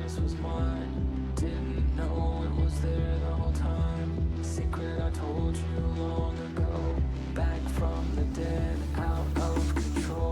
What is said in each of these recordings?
darkness was mine. Didn't know it was there the whole time. Secret I told you long ago. Back from the dead, out of control.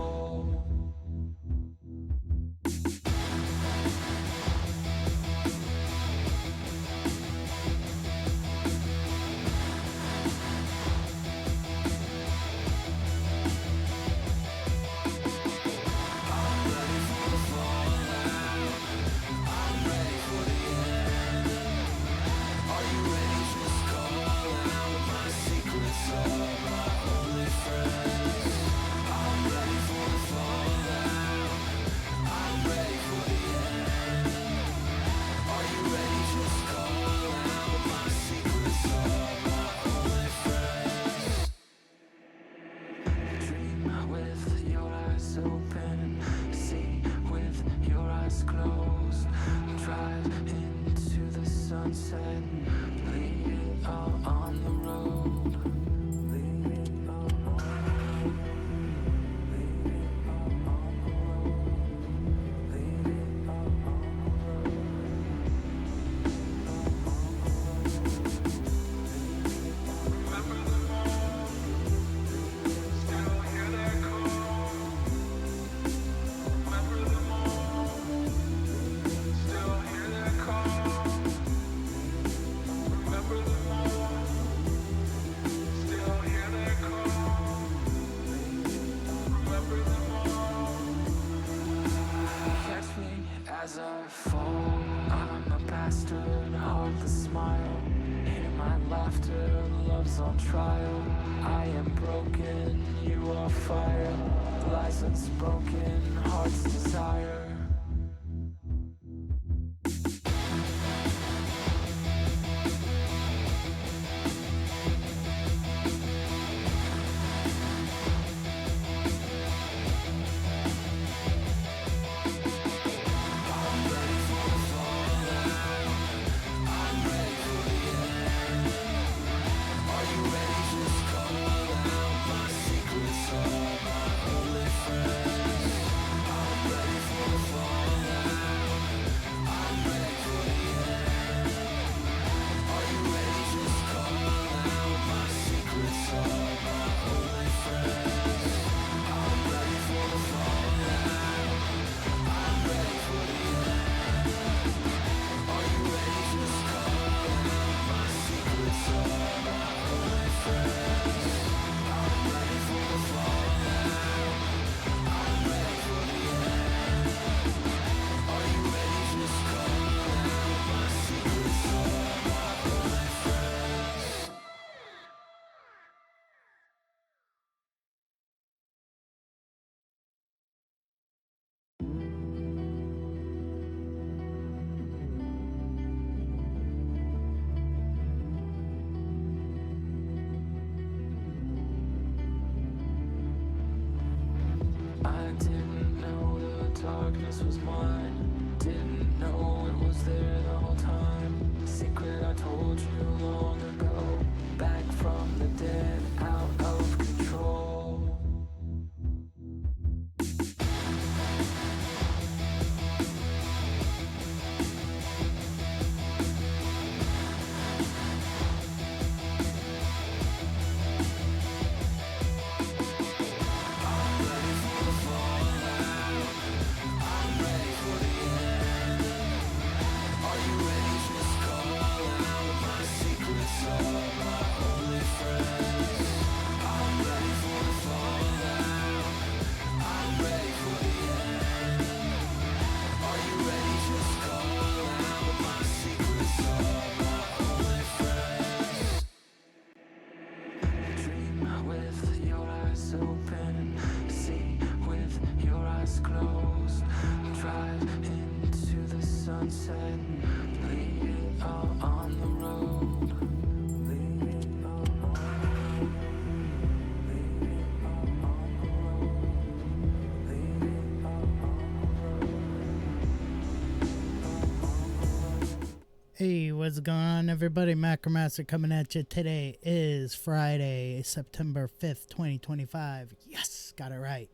Hey, what's going on, everybody? Macromaster coming at you. Today is Friday, September 5th, 2025. Yes, got it right.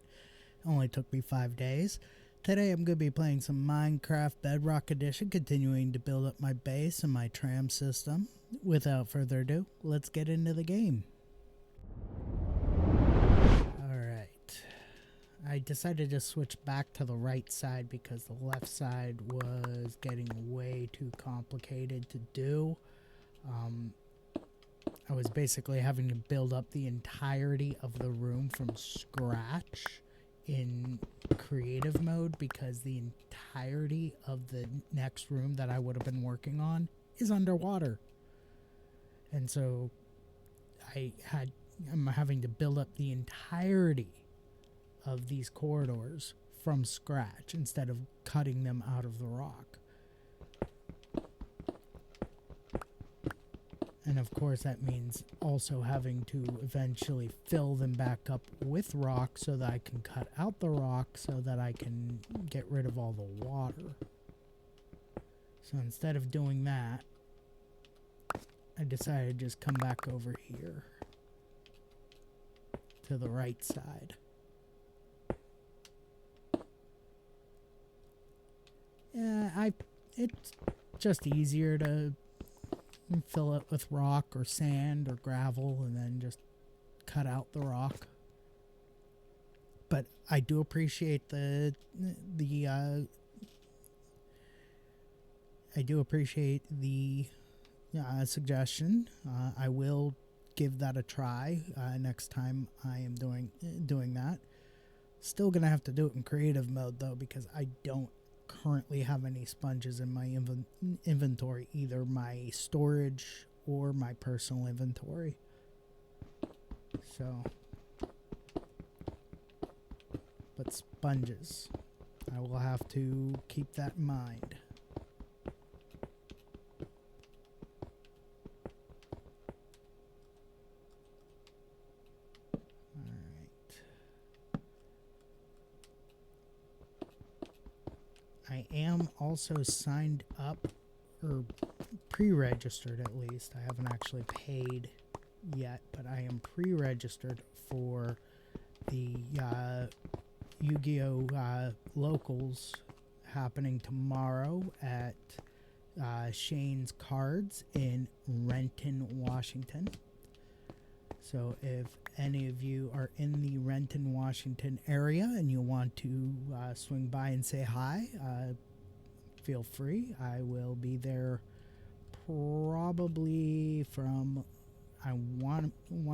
Only took me 5 days. Today I'm going to be playing some Minecraft Bedrock Edition, continuing to build up my base and my tram system. Without further ado, let's get into the game. Alright. I decided to switch back to the right side because the left side was getting way too complicated to do. I was basically having to build up the entirety of the room from scratch in creative mode because the entirety of the next room that I would have been working on is underwater. And so I'm having to build up the entirety of these corridors from scratch instead of cutting them out of the rock. And of course that means also having to eventually fill them back up with rock so that I can cut out the rock so that I can get rid of all the water. So instead of doing that, I decided to just come back over here to the right side. Yeah, it's just easier to fill it with rock or sand or gravel and then just cut out the rock. But I do appreciate the suggestion. I will give that a try next time I am doing that. Still gonna have to do it in creative mode though, because I don't currently have any sponges in my inventory, either my storage or my personal inventory. So, but sponges, I will have to keep that in mind. I am also signed up, or pre-registered at least. I haven't actually paid yet, but I am pre-registered for the Yu-Gi-Oh! Locals happening tomorrow at Shane's Cards in Renton, Washington. So if any of you are in the Renton, Washington area and you want to swing by and say hi, feel free. I will be there probably from, I want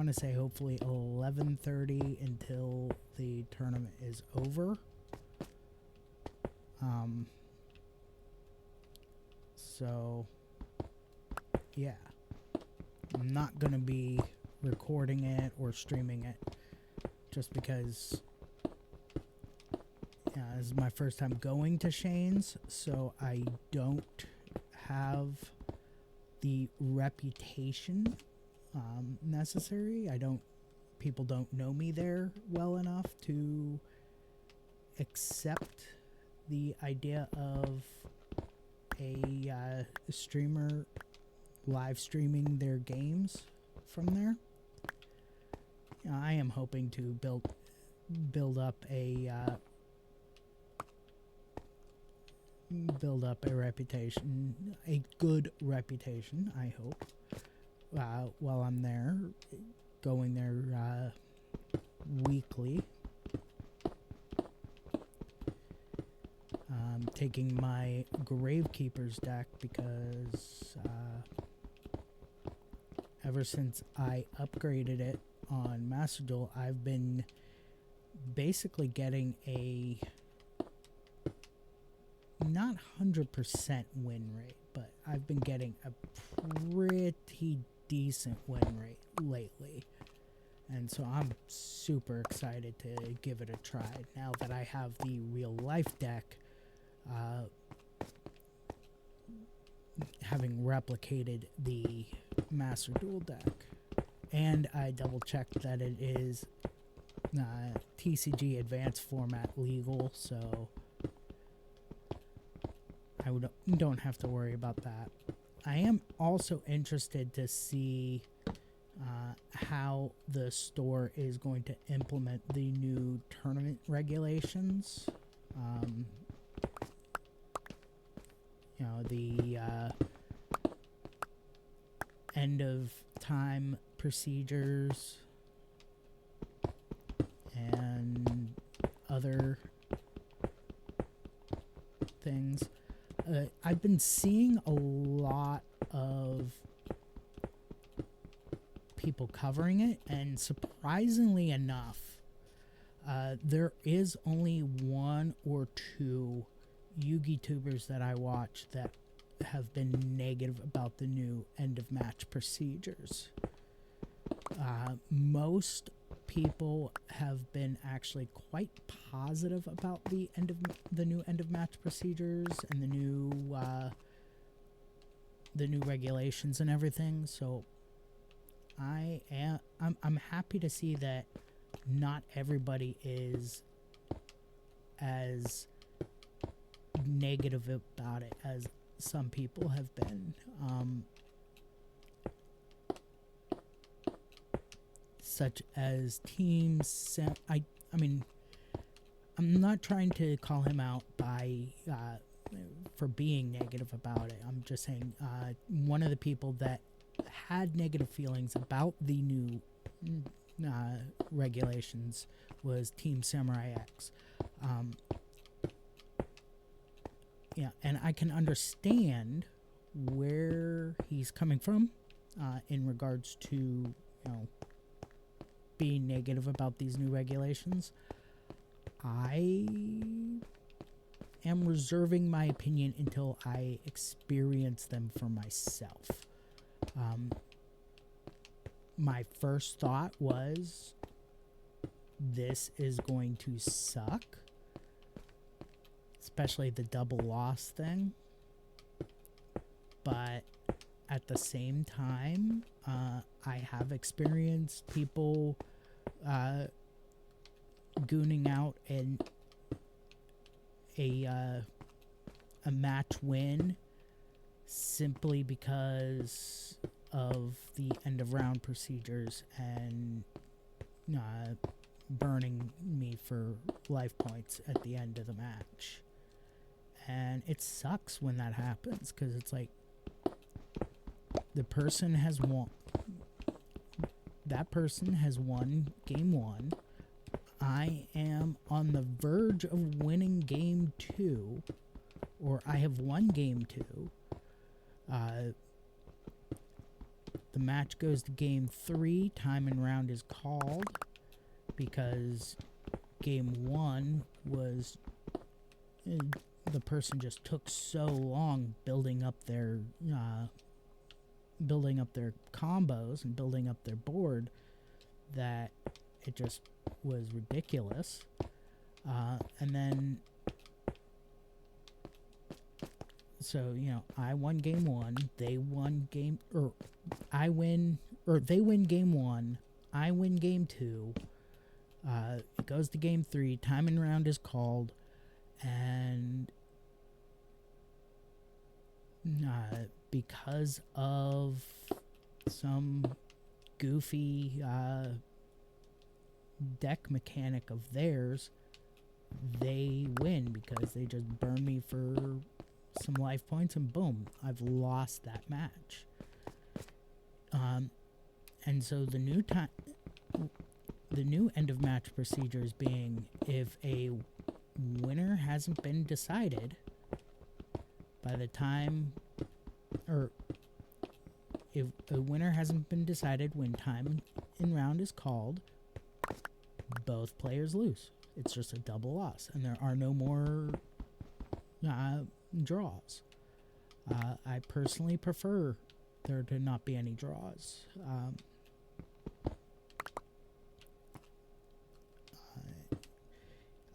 to say hopefully 11:30 until the tournament is over. So yeah, I'm not going to be recording it or streaming it just because this is my first time going to Shane's, so I don't have the reputation necessary. People don't know me there well enough to accept the idea of a streamer live streaming their games from there. I am hoping to build up a reputation, a good reputation, I hope, while I'm there, going there weekly. Taking my Gravekeeper's deck because ever since I upgraded it on Master Duel, I've been basically getting a not 100% win rate, but I've been getting a pretty decent win rate lately. And so I'm super excited to give it a try now that I have the real life deck, having replicated the Master Duel deck. And I double checked that it is TCG advanced format legal, so I don't have to worry about that. I am also interested to see how the store is going to implement the new tournament regulations. the end of time procedures and other things. I've been seeing a lot of people covering it, and surprisingly enough, there is only one or two Yugi tubers that I watch that have been negative about the new end of match procedures. Most people have been actually quite positive about the new end of match procedures and the new regulations and everything. So I'm happy to see that not everybody is as negative about it as some people have been. Such as teams. I mean, I'm not trying to call him out for being negative about it. I'm just saying one of the people that had negative feelings about the new regulations was Team Samurai X. Yeah, and I can understand where he's coming from in regards to, being negative about these new regulations. I am reserving my opinion until I experience them for myself. My first thought was, this is going to suck, especially the double loss thing. But at the same time, I have experienced people gooning out and a match win simply because of the end of round procedures and burning me for life points at the end of the match. And it sucks when that happens, because it's like the person has won. That person has won game 1. I am on the verge of winning game 2, or I have won game 2. The match goes to game 3. Time and round is called because game 1 was the person just took so long building up their combos and building up their board that it just was ridiculous. And then, so, I won game 1, they win game 1, I win game 2, it goes to game 3, time and round is called, and because of some goofy deck mechanic of theirs, they win because they just burn me for some life points, and boom, I've lost that match. And so the new end of match procedures being, if a winner hasn't been decided by the time, or if a winner hasn't been decided when time in round is called, both players lose. It's just a double loss, and there are no more draws. I personally prefer there to not be any draws.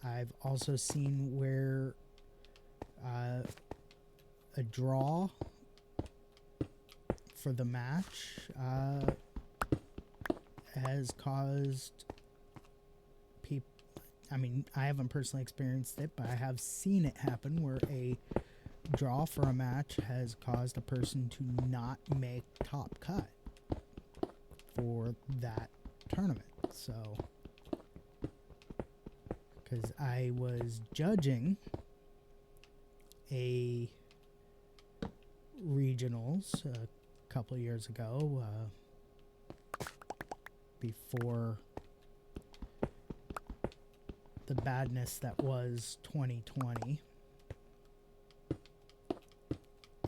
I've also seen where a draw for the match has caused people, I mean, I haven't personally experienced it, but I have seen it happen where a draw for a match has caused a person to not make top cut for that tournament. So, because I was judging a finals a couple years ago, before the badness that was 2020.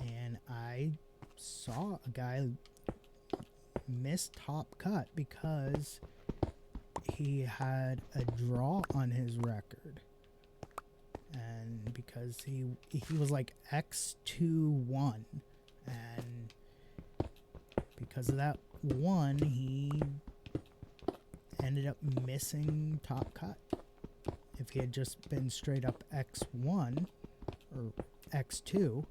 And I saw a guy miss top cut because he had a draw on his record. And because he was like X2-1, and because of that one, he ended up missing top cut. If he had just been straight up X1 or X2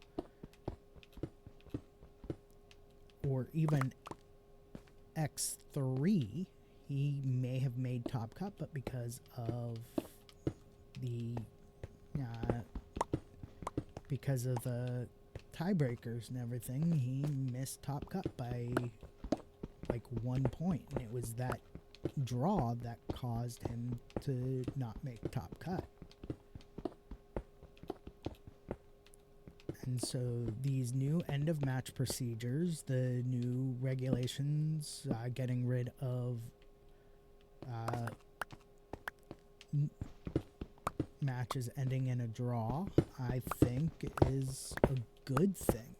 or even X3, he may have made top cut, but because of the tiebreakers and everything, he missed top cut by like 1 point, and it was that draw that caused him to not make top cut. And so these new end of match procedures, the new regulations, getting rid of matches ending in a draw, I think is a good thing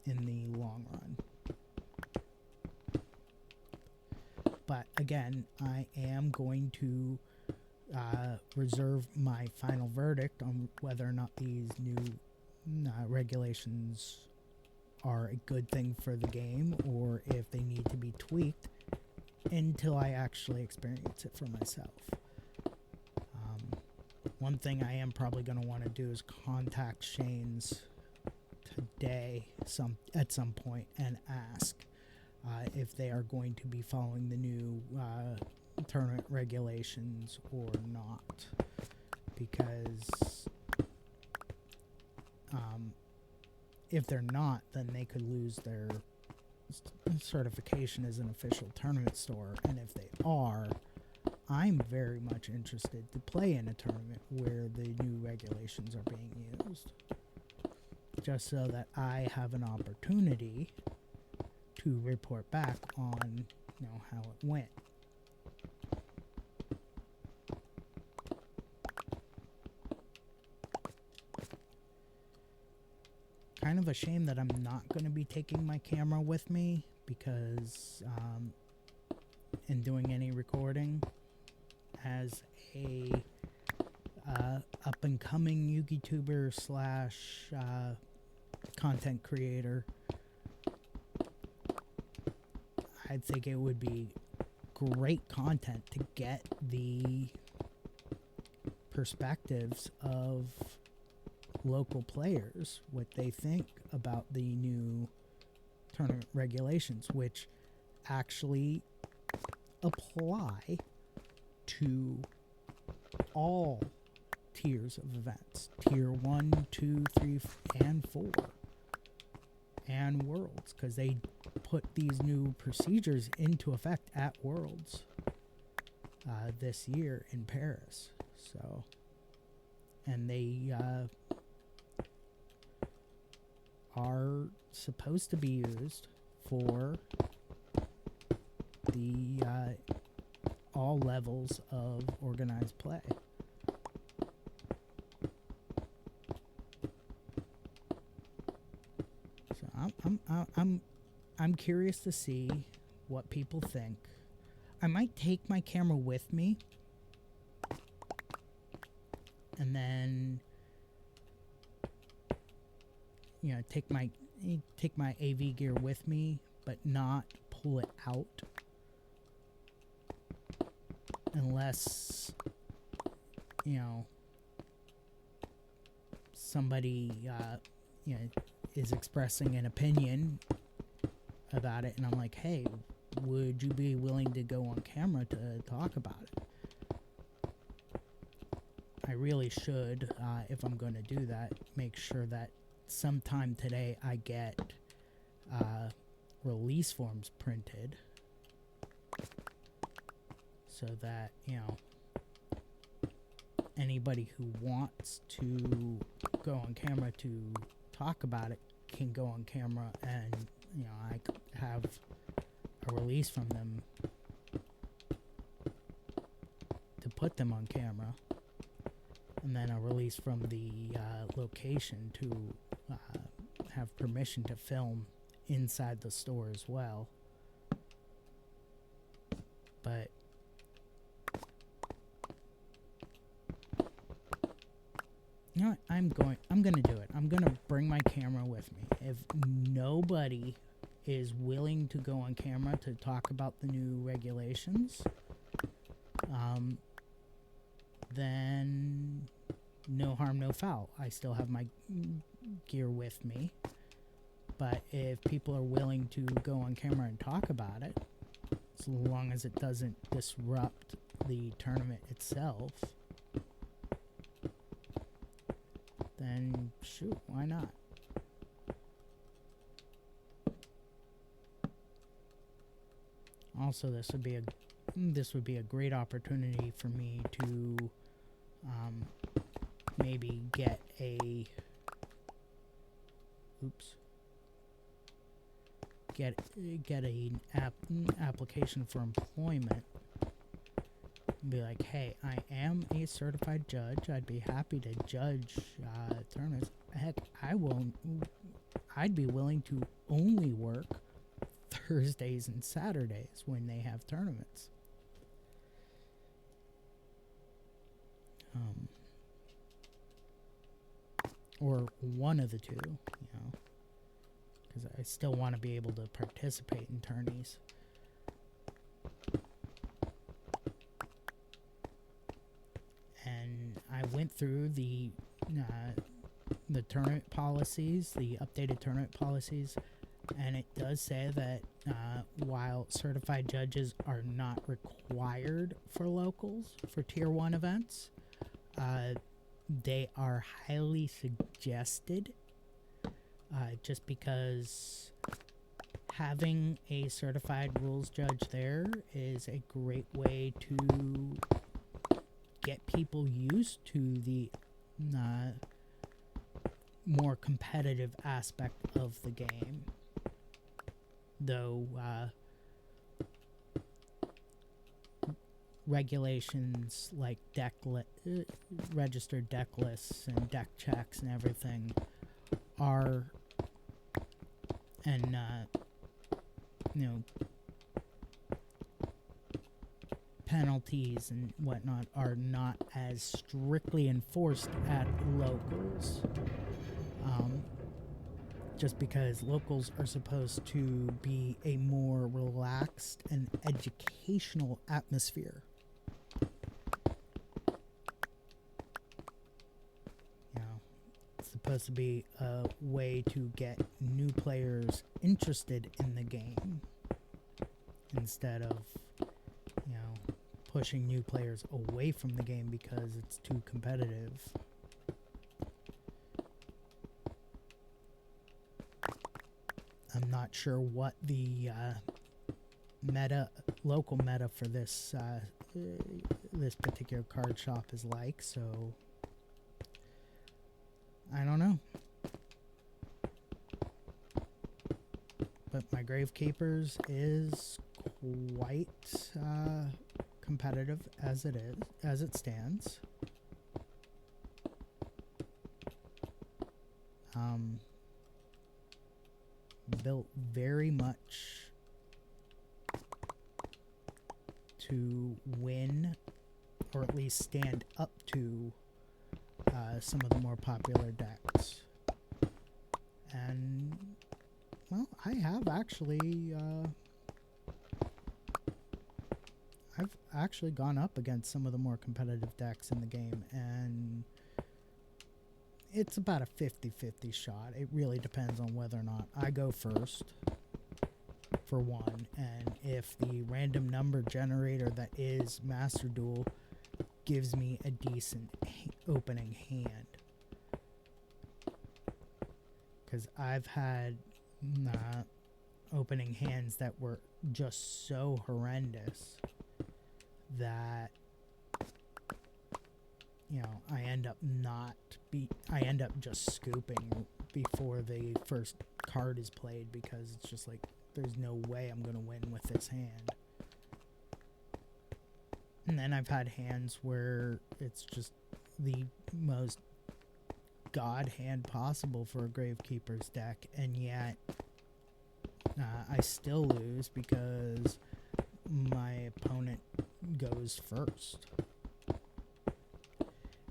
in the long run. But again, I am going to reserve my final verdict on whether or not these new regulations are a good thing for the game or if they need to be tweaked until I actually experience it for myself. One thing I am probably going to want to do is contact Shane's today at some point and ask if they are going to be following the new tournament regulations or not, because if they're not, then they could lose their certification as an official tournament store, and if they are, I'm very much interested to play in a tournament where the new regulations are being used, just so that I have an opportunity to report back on, how it went. Kind of a shame that I'm not going to be taking my camera with me, because in doing any recording as a up-and-coming YouTuber slash content creator, I think it would be great content to get the perspectives of local players, what they think about the new tournament regulations, which actually apply to all tiers of events, tier 1, 2, 3, and 4, and Worlds, because they put these new procedures into effect at Worlds this year in Paris. So, and they are supposed to be used for the all levels of organized play. So I'm curious to see what people think. I might take my camera with me, and then take my AV gear with me, but not pull it out unless somebody is expressing an opinion about it, and I'm like, hey, would you be willing to go on camera to talk about it? I really should, if I'm going to do that, make sure that sometime today I get release forms printed, so that anybody who wants to go on camera to talk about it can go on camera and, you know, I have a release from them to put them on camera, and then a release from the location to have permission to film inside the store as well. But you know what? I'm gonna do it. I'm gonna bring my camera with me. If nobody is willing to go on camera to talk about the new regulations, then no harm, no foul. I still have my gear with me. But if people are willing to go on camera and talk about it, as long as it doesn't disrupt the tournament itself, then shoot, why not? Also, this would be a great opportunity for me to maybe get a an application for employment. Be like, hey, I am a certified judge. I'd be happy to judge tournaments. Heck, I'd be willing to only work Thursdays and Saturdays when they have tournaments. Or one of the two, you know, because I still want to be able to participate in tourneys. And I went through the tournament policies, the updated tournament policies, and it does say that while certified judges are not required for locals for Tier 1 events, they are highly suggested, just because having a certified rules judge there is a great way to get people used to the more competitive aspect of the game. Though regulations like registered deck lists and deck checks and everything are, and you know, penalties and whatnot are not as strictly enforced at locals. Just because locals are supposed to be a more relaxed and educational atmosphere. You know, it's supposed to be a way to get new players interested in the game instead of, you know, pushing new players away from the game because it's too competitive. I'm not sure what the local meta for this this particular card shop is like, so I don't know. But my Gravekeepers is quite competitive as it stands. Built very much to win, or at least stand up to some of the more popular decks. And well, I have actually I've actually gone up against some of the more competitive decks in the game, and it's about a 50-50 shot. It really depends on whether or not I go first, for one, and if the random number generator that is Master Duel gives me a decent opening hand. Because I've had opening hands that were just so horrendous that, I end up just scooping before the first card is played because it's just like there's no way I'm gonna win with this hand. And then I've had hands where it's just the most god hand possible for a Gravekeeper's deck, and yet I still lose because my opponent goes first.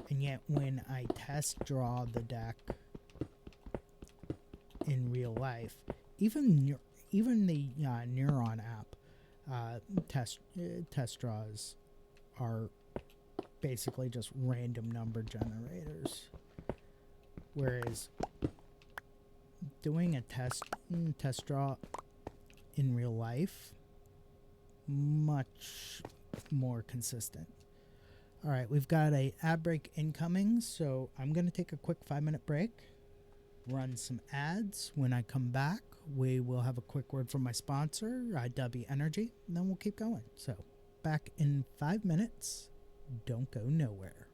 And yet when I test draw the deck in real life, even the Neuron app test draws are basically just random number generators, whereas doing a test draw in real life, much more consistent. All right, we've got a ad break incoming, so I'm going to take a quick 5-minute break, run some ads. When I come back, we will have a quick word from my sponsor, W Energy, and then we'll keep going. So back in 5 minutes. Don't go nowhere.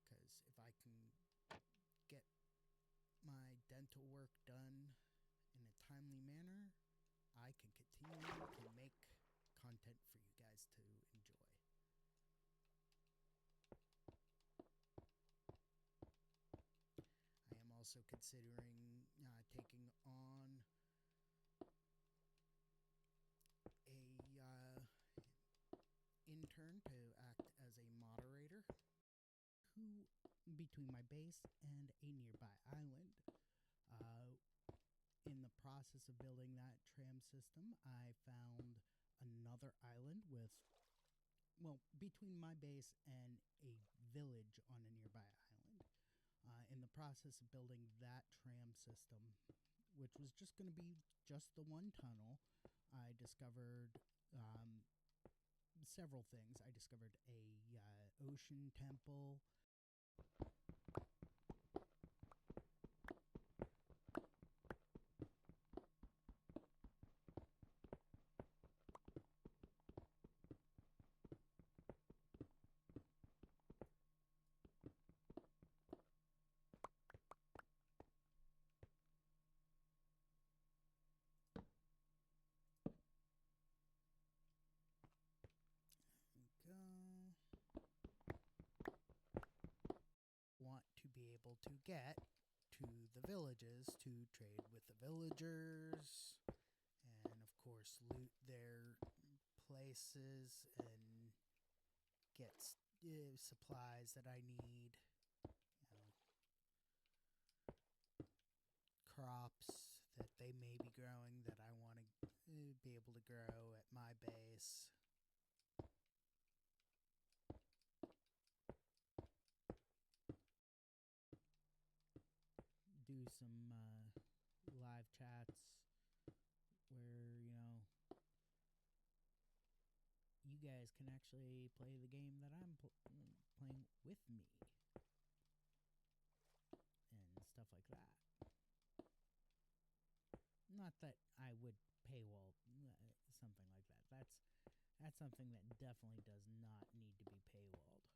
Because if I can get my dental work done in a timely manner, I can continue to make content for you guys to enjoy. I am also considering taking on a intern to act as a moderator who between my base and a nearby island. In the process of building that tram system, I found another island with, between my base and a village on a nearby island. In the process of building that tram system, which was just going to be just the one tunnel, I discovered several things. I discovered a ocean temple. Want to be able to get to the villages to trade with the villagers, and of course loot their places and get supplies that I need, crops that they may be growing that I want to be able to grow at my base. Do some live chats where you guys can actually play the game that I'm playing with me and stuff like that. Not that I would paywall something like that. That's something that definitely does not need to be paywalled.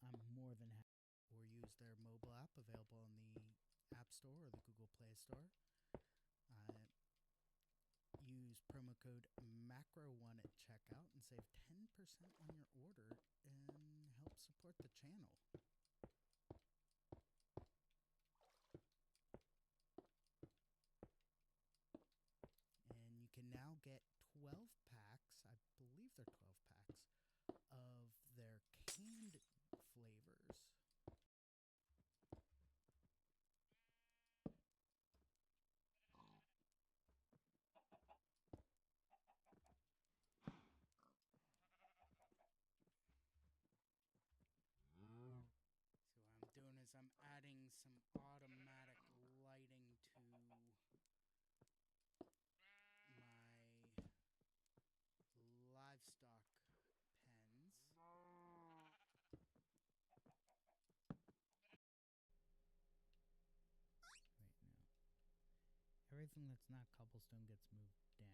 I'm more than happy or use their mobile app available on the App Store or the Google Play Store. Use promo code MACRO1 at checkout and save 10% on your order and help support the channel. And you can now get 12 packs, I believe they're 12 packs, of their canned flavors. So what I'm doing is I'm adding some automatic lighting to my livestock pens. Wait, no. everything that's not cobblestone gets moved down.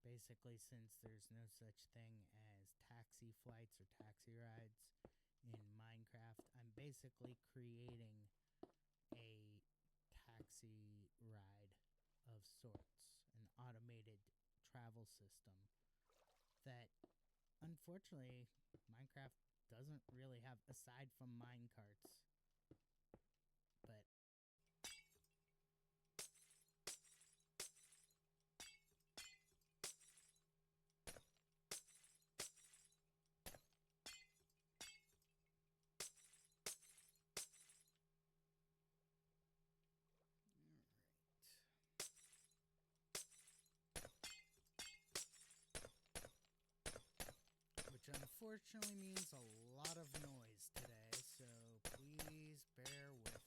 Basically, since there's no such thing as taxi flights or taxi rides in Minecraft, I'm basically creating a taxi ride of sorts, an automated travel system that unfortunately Minecraft doesn't really have aside from minecarts. But which unfortunately means a lot of noise today, so please bear with me.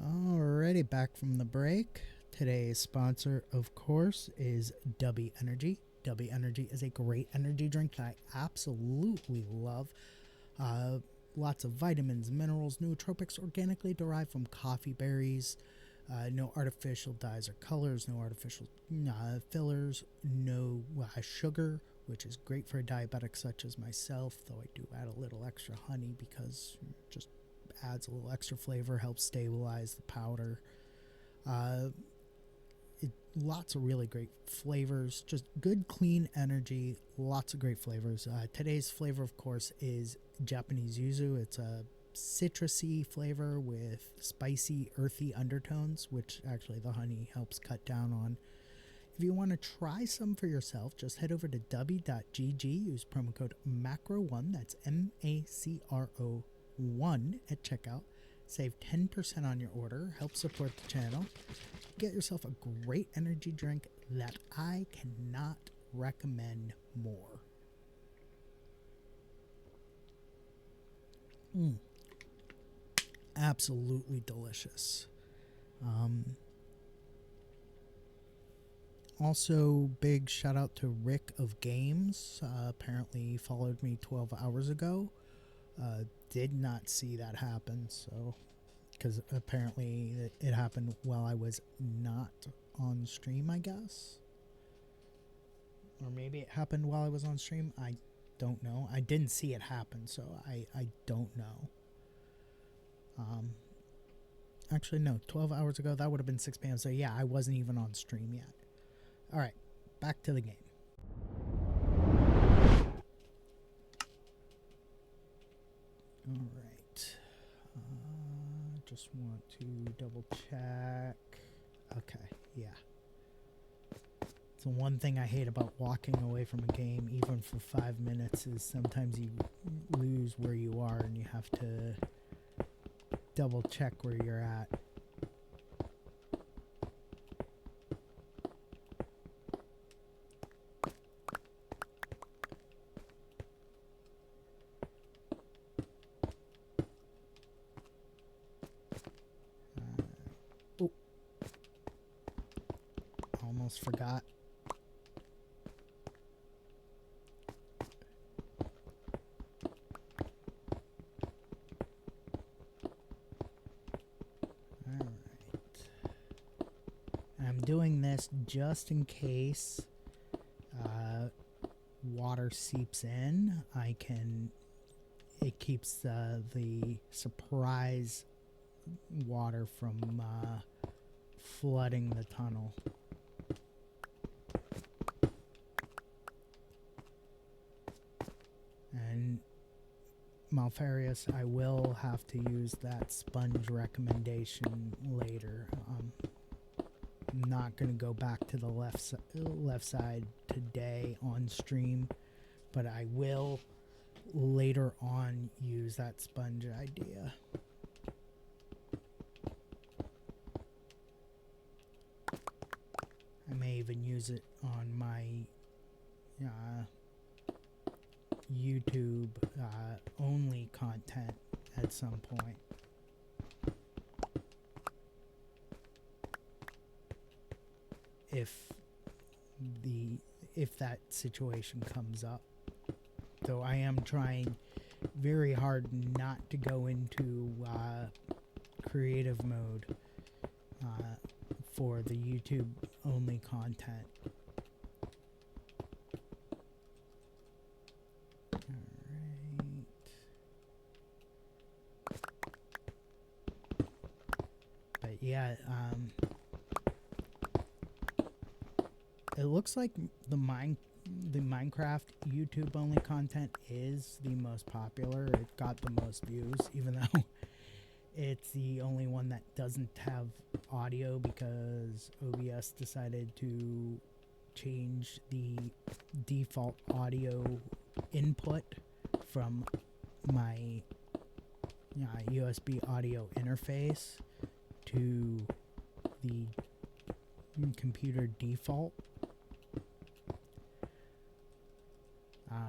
Alrighty, back from the break. Today's sponsor, of course, is W Energy. W Energy is a great energy drink that I absolutely love. Lots of vitamins, minerals, nootropics, organically derived from coffee berries. No artificial dyes or colors, no artificial fillers, no sugar, which is great for a diabetic such as myself, though I do add a little extra honey because it just adds a little extra flavor, helps stabilize the powder. Lots of really great flavors, just good clean energy, lots of great flavors. Today's flavor, of course, is Japanese yuzu. It's a citrusy flavor with spicy, earthy undertones, which actually the honey helps cut down on. If you want to try some for yourself, just head over to w.gg, use promo code MACRO1, that's MACRO1 at checkout. Save 10% on your order, help support the channel. Get yourself a great energy drink that I cannot recommend more. Absolutely delicious. Also, big shout out to Rick of Games. Apparently, he followed me 12 hours ago. Did not see that happen, so because apparently it happened while I was not on stream, I guess. Or maybe it happened while I was on stream. I don't know. I didn't see it happen, so I don't know. Actually, no. 12 hours ago, that would have been 6 p.m. So yeah, I wasn't even on stream yet. All right, back to the game. All right. Just want to double check. Okay, yeah. The one thing I hate about walking away from a game, even for 5 minutes, is sometimes you lose where you are and you have to double check where you're at. Almost forgot. Alright. I'm doing this just in case water seeps in. It keeps the surprise water from flooding the tunnel. Alfarius, I will have to use that sponge recommendation later. I'm not going to go back to the left side today on stream, but I will later on use that sponge idea. I may even use it on my YouTube only content at some point. If that situation comes up. Though I am trying very hard not to go into creative mode for the YouTube only content. Alright. But yeah, it looks like the Minecraft YouTube only content is the most popular. It got the most views, even though it's the only one that doesn't have audio because OBS decided to change the default audio input from my USB audio interface to the computer default.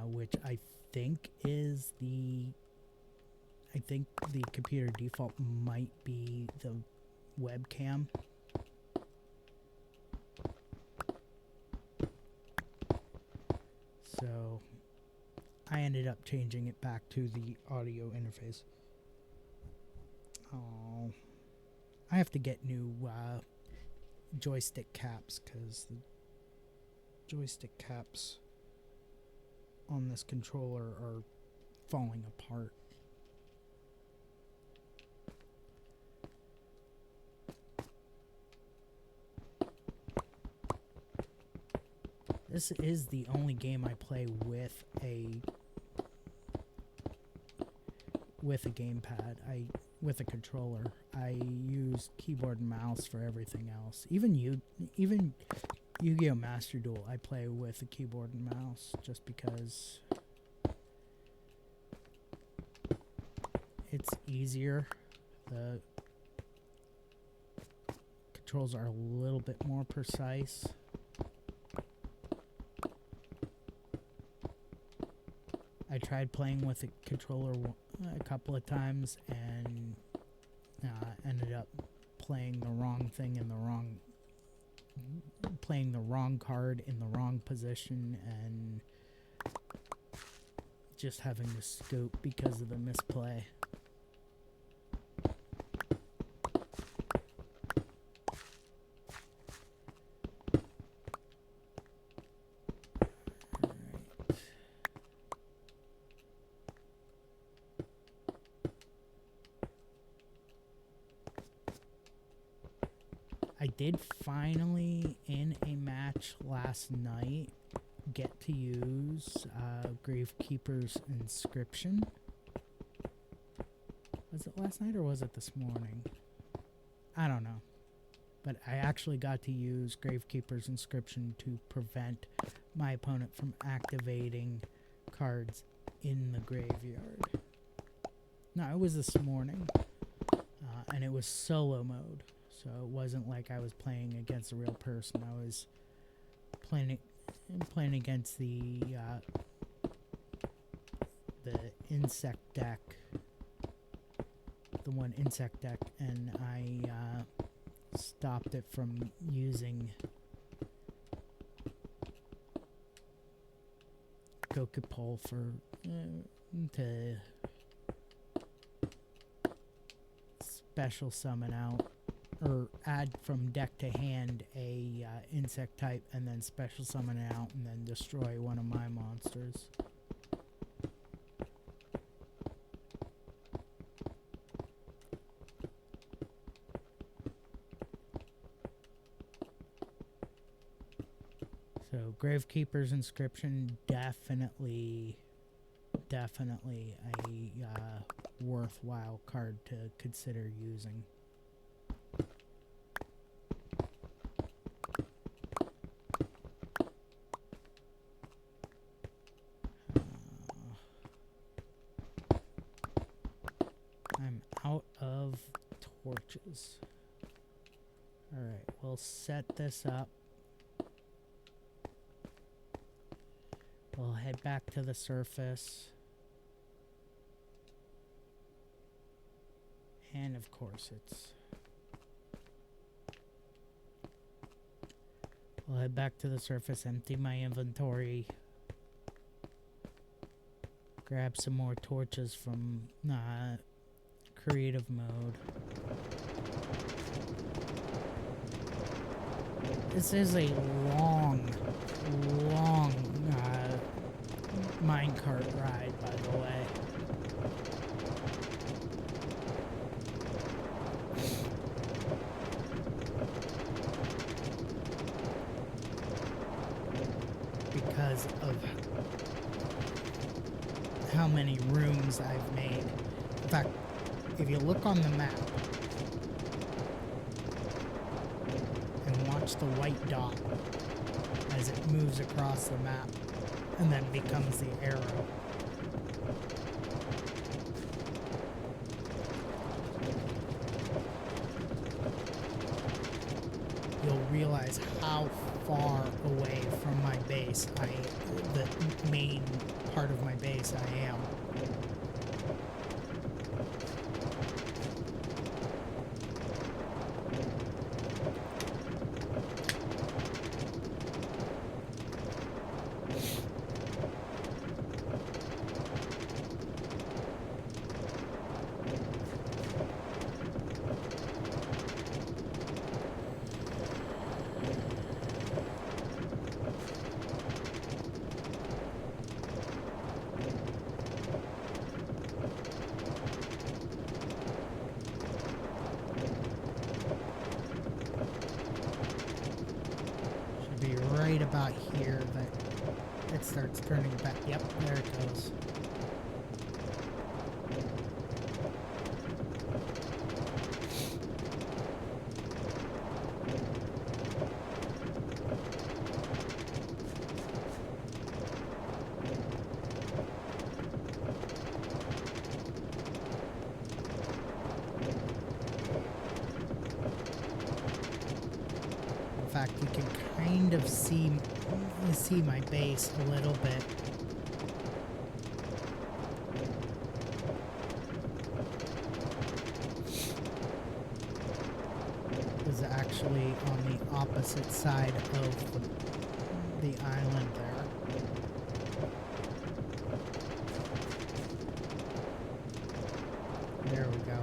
Which I think the computer default might be the webcam. So I ended up changing it back to the audio interface. Oh, I have to get new joystick caps because the joystick caps on this controller are falling apart. This is the only game I play with a gamepad. With a controller. I use keyboard and mouse for everything else. Even Yu-Gi-Oh! Master Duel, I play with a keyboard and mouse just because it's easier. The controls are a little bit more precise. I tried playing with a controller a couple of times and ended up playing the wrong thing in the wrong playing the wrong card in the wrong position and just having to scope because of the misplay. I did finally, in a match last night, get to use Gravekeeper's Inscription. Was it last night or was it this morning? I don't know. But I actually got to use Gravekeeper's Inscription to prevent my opponent from activating cards in the graveyard. No, it was this morning. And it was solo mode. So it wasn't like I was playing against a real person. I was playing against the insect deck, the one insect deck, and I stopped it from using Gokupol to special summon out. Or add from deck to hand a insect type and then special summon it out and then destroy one of my monsters. So Gravekeeper's Inscription definitely definitely a worthwhile card to consider using. I'm out of torches. Alright, we'll set this up. We'll head back to the surface. And of course we'll head back to the surface, empty my inventory. Grab some more torches from creative mode. This is a long minecart ride, by the way. Because of how many rooms I've made. In fact, if you look on the map and watch the white dot as it moves across the map and then becomes the arrow, you'll realize how far away from my base the main part of my base I am. Right about here that it starts turning back. Yep, there it goes. In fact, you can kind of see my base a little bit. It's actually on the opposite side of the island there. There we go.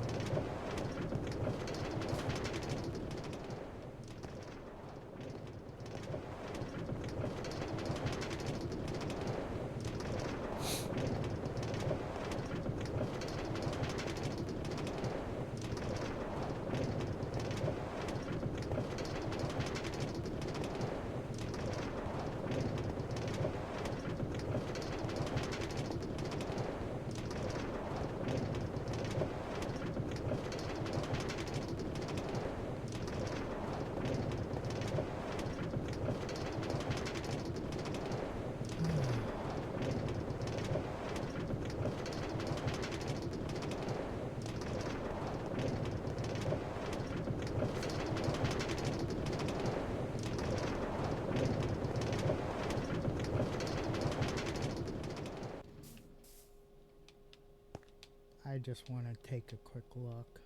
I just want to take a quick look.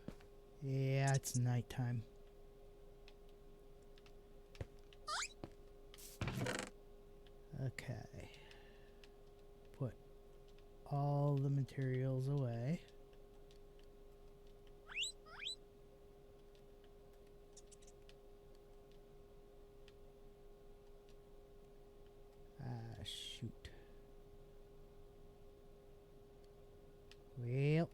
Yeah, it's nighttime. Okay. Put all the materials away. Shoot. Well,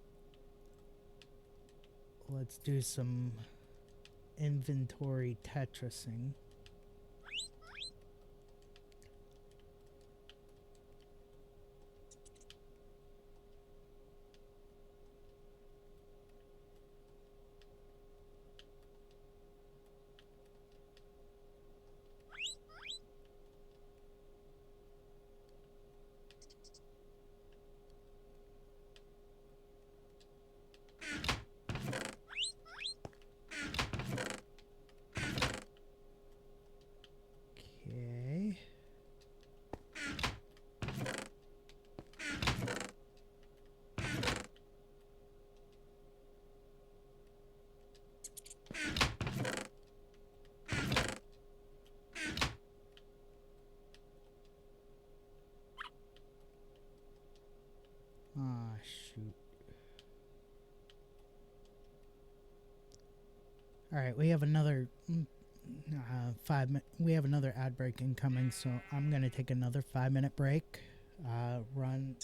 let's do some inventory Tetrising. Ah, shoot. All right, we have another 5 minute. We have another ad break incoming, so I'm gonna take another 5 minute break. Run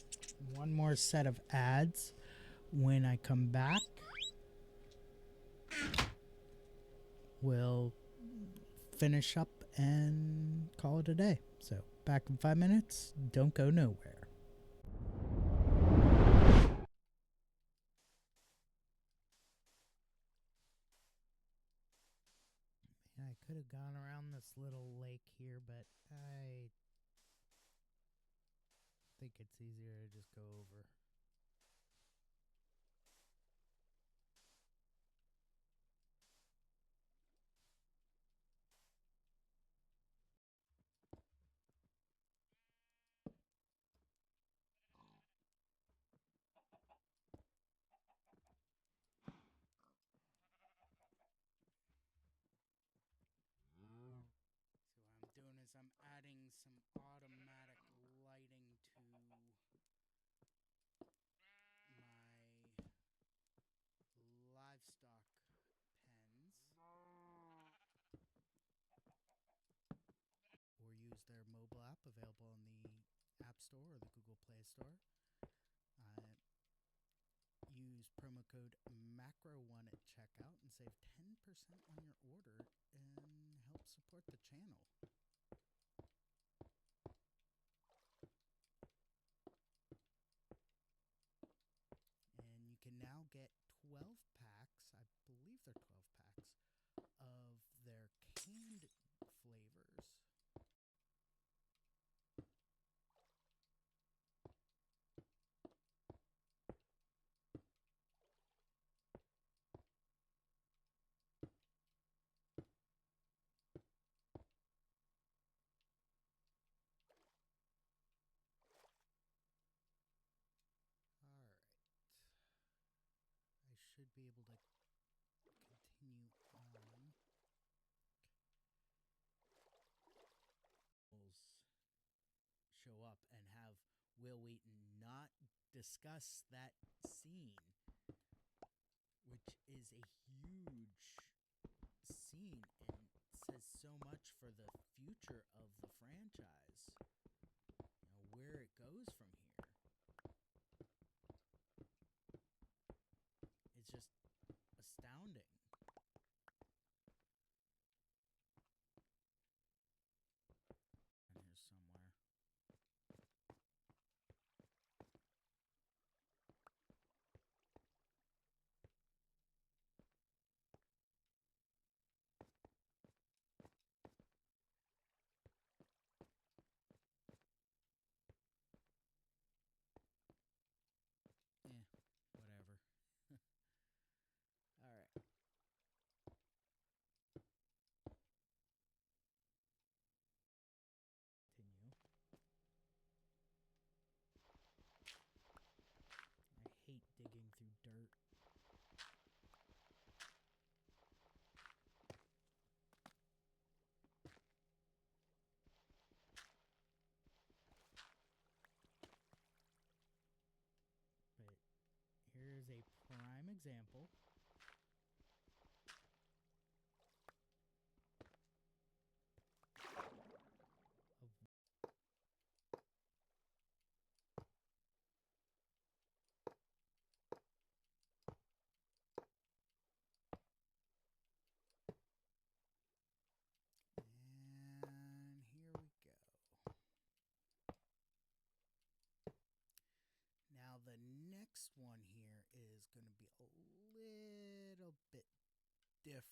one more set of ads. When I come back, we'll finish up and call it a day. So back in 5 minutes. Don't go nowhere. I could have gone around this little lake here, but I think it's easier to just go over. So what I'm doing is I'm adding some automatic lighting to my livestock pens, or use their mobile app available on the App Store or the Google Play Store. Use promo code MACRO1 at checkout and save 10% on your order and help support the channel. And you can now get 12 packs, I believe they're 12 packs, of their canned flavors. Alright. I should be able to continue on. Show up and have Will Wheaton not discuss that scene, which is a huge scene and says so much for the future of the franchise. Where it goes from here. It's just astounding. And here's somewhere. Whatever. Alright. Continue. I hate digging through dirt. But here's a prime example. And here we go. Now the next one here is going to be a little bit different.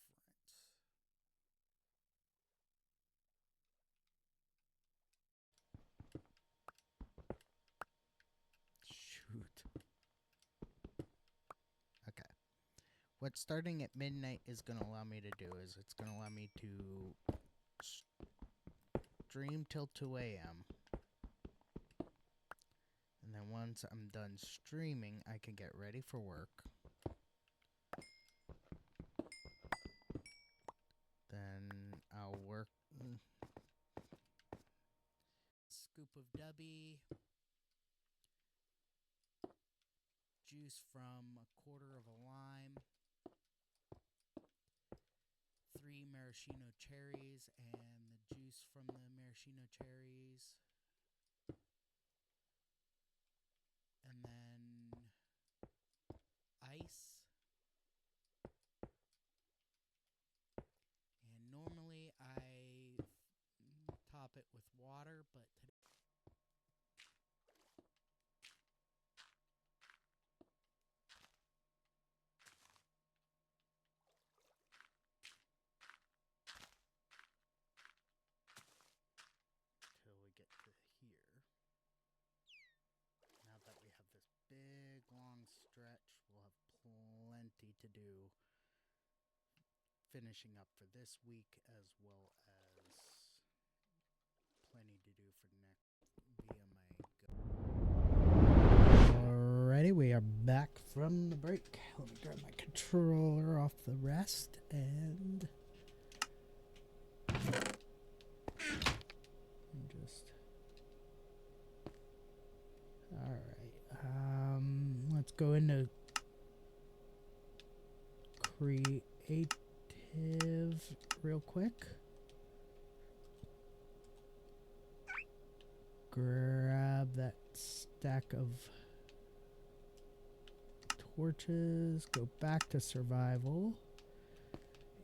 Shoot. Okay. What starting at midnight is going to allow me to do is it's going to allow me to stream till 2 a.m. And then once I'm done streaming, I can get ready for work. stubby, juice from a quarter of a lime, 3 maraschino cherries, and the juice from the maraschino cherries, and then ice. And normally I top it with water, but today till we get to here. Now that we have this big long stretch, we'll have plenty to do finishing up for this week, as well as plenty to do for next via my Alrighty, we are back from the break. Let me grab my controller off the rest and just alright. Let's go into creative real quick. Grab that stack of torches, go back to survival,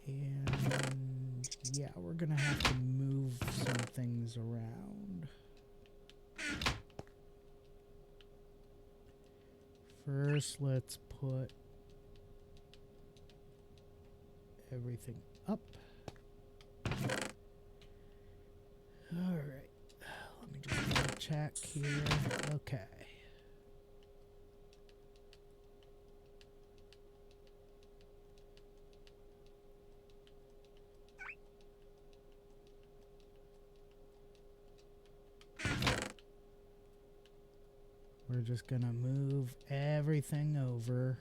and yeah, we're gonna have to move some things around. First, let's put everything up. Alright, let me just check here. Okay. We're just gonna move everything over.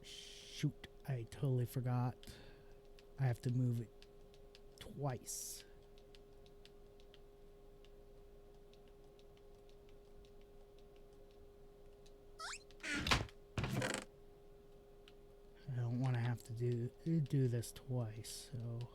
Shoot, I totally forgot. I have to move it twice. I don't want to have to do this twice, so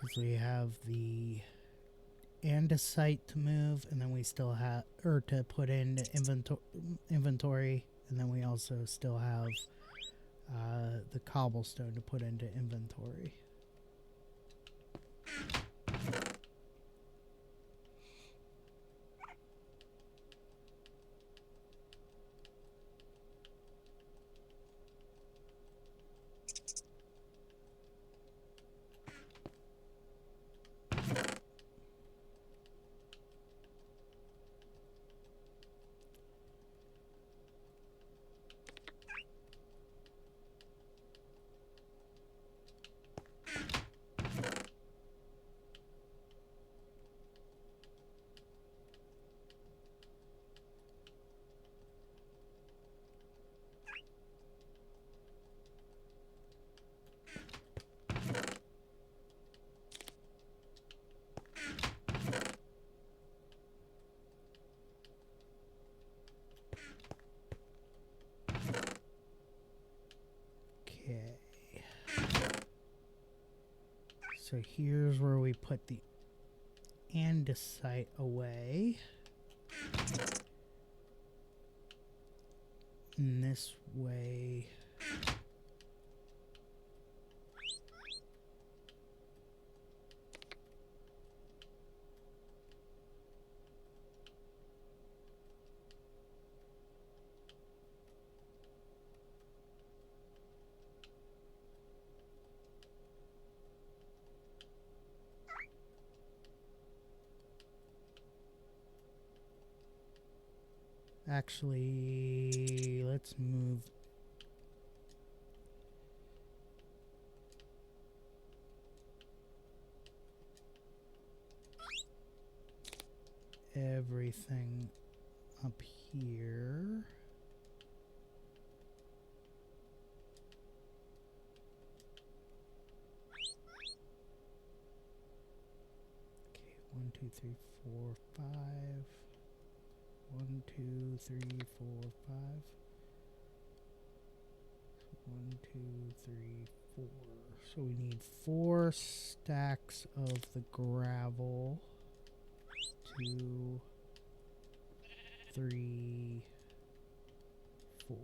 because we have the andesite to move, and then we still have, or to put in inventory, and then we also still have the cobblestone to put into inventory. So here's where we put the andesite away. And this way. Actually, let's move. Everything up here. Okay, 1, 2, 3, 4, 5. 1, 2, 3, 4, 5. 1, 2, 3, 4. So we need 4 stacks of the gravel. 2, 3, 4.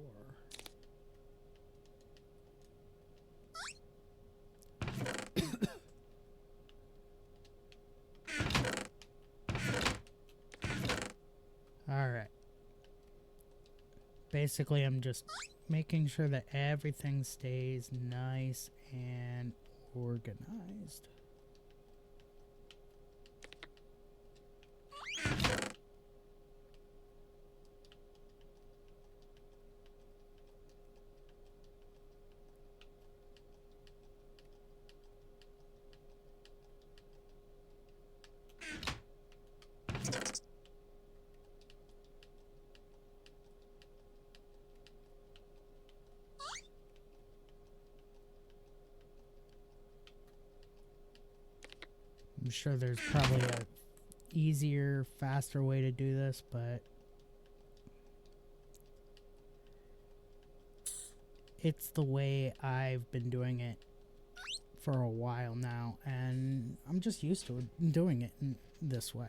Alright. Basically, I'm just making sure that everything stays nice and organized. I'm sure there's probably a easier, faster way to do this, but it's the way I've been doing it for a while now, and I'm just used to doing it in this way.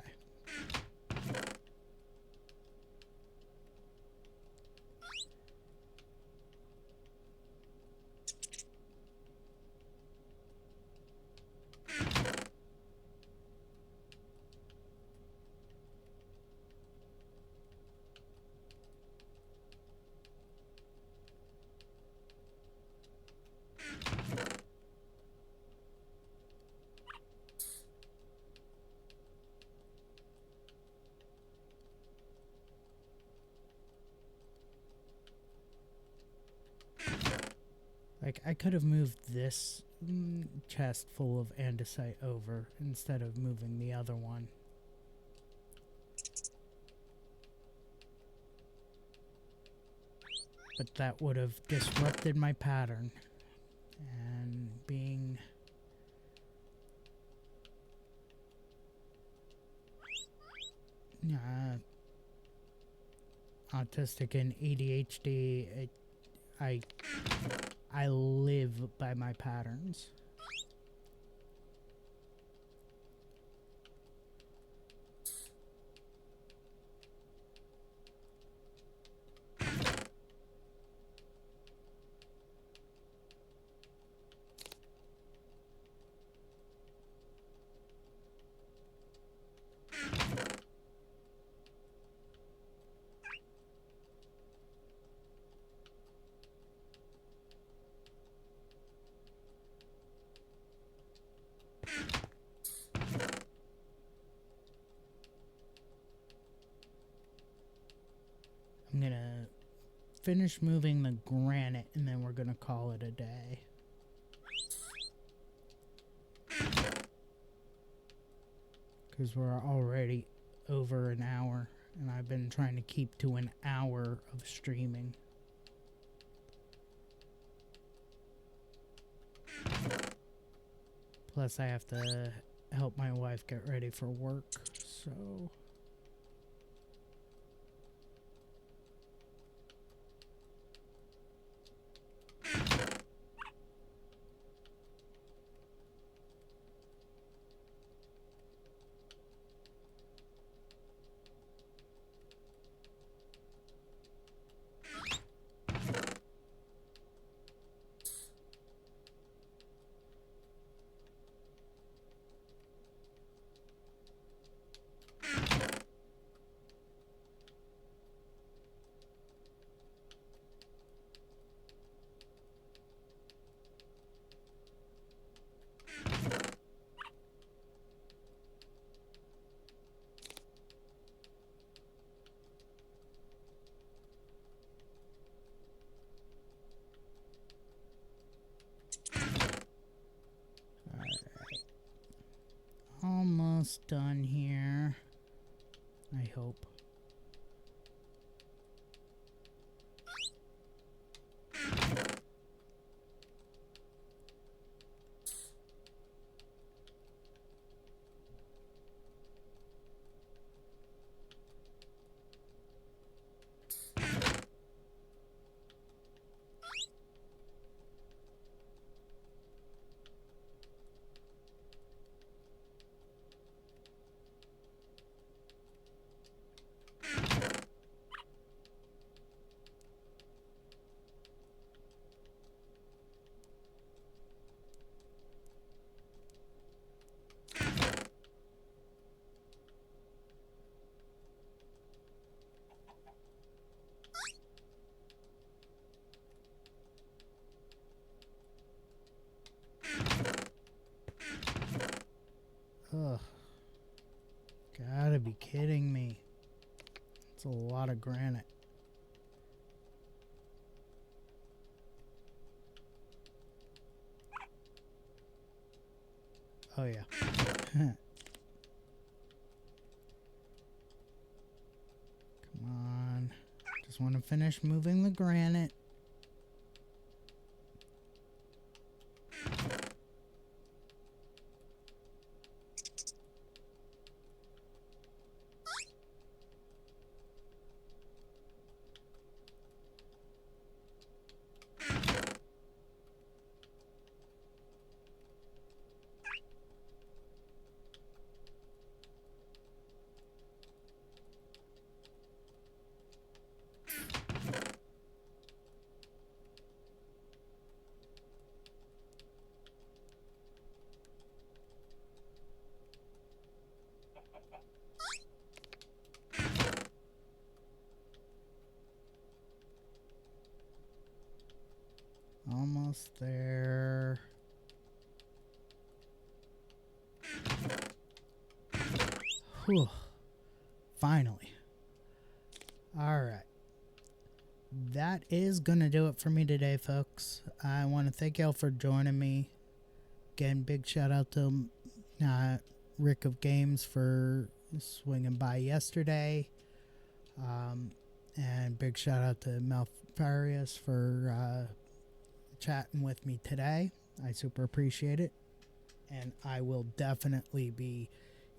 Like, I could have moved this chest full of andesite over instead of moving the other one. But that would have disrupted my pattern. And being autistic and ADHD, I live by my patterns. I'm gonna finish moving the granite and then we're gonna call it a day. Because we're already over an hour and I've been trying to keep to an hour of streaming. Plus I have to help my wife get ready for work, so... done here. I hope. Ugh. Gotta be kidding me. It's a lot of granite. Oh yeah. Come on. Just want to finish moving the granite. Almost there. Whew. Finally. Alright. That is gonna do it for me today, folks. I want to thank y'all for joining me. Again, big shout out to Rick of Games for swinging by yesterday. And big shout out to Malfarius for chatting with me today. I super appreciate it. And I will definitely be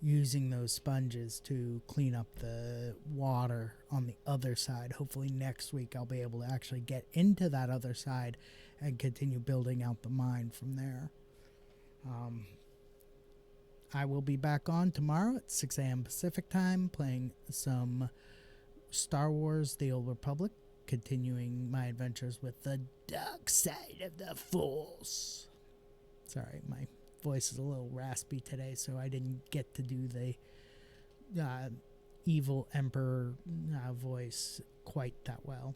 using those sponges to clean up the water on the other side. Hopefully next week I'll be able to actually get into that other side and continue building out the mine from there. I will be back on tomorrow at 6 a.m. Pacific time playing some Star Wars The Old Republic, continuing my adventures with the dark side of the Force. Sorry, my voice is a little raspy today, so I didn't get to do the evil emperor voice quite that well.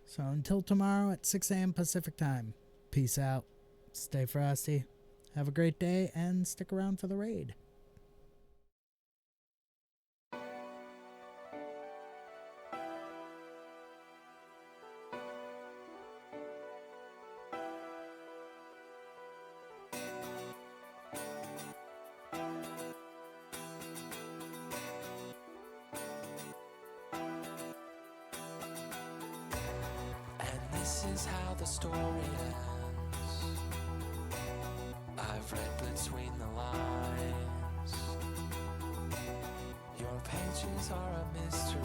So until tomorrow at 6 a.m. Pacific time, peace out, stay frosty, have a great day, and stick around for the raid. This is how the story ends. I've read between the lines. Your pages are a mystery.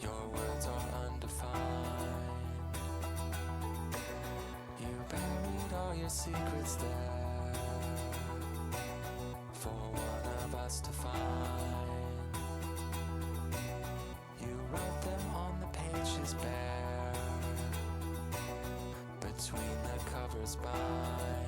Your words are undefined. You buried all your secrets there for one of us to find. You wrote them on the pages bare, between the covers by.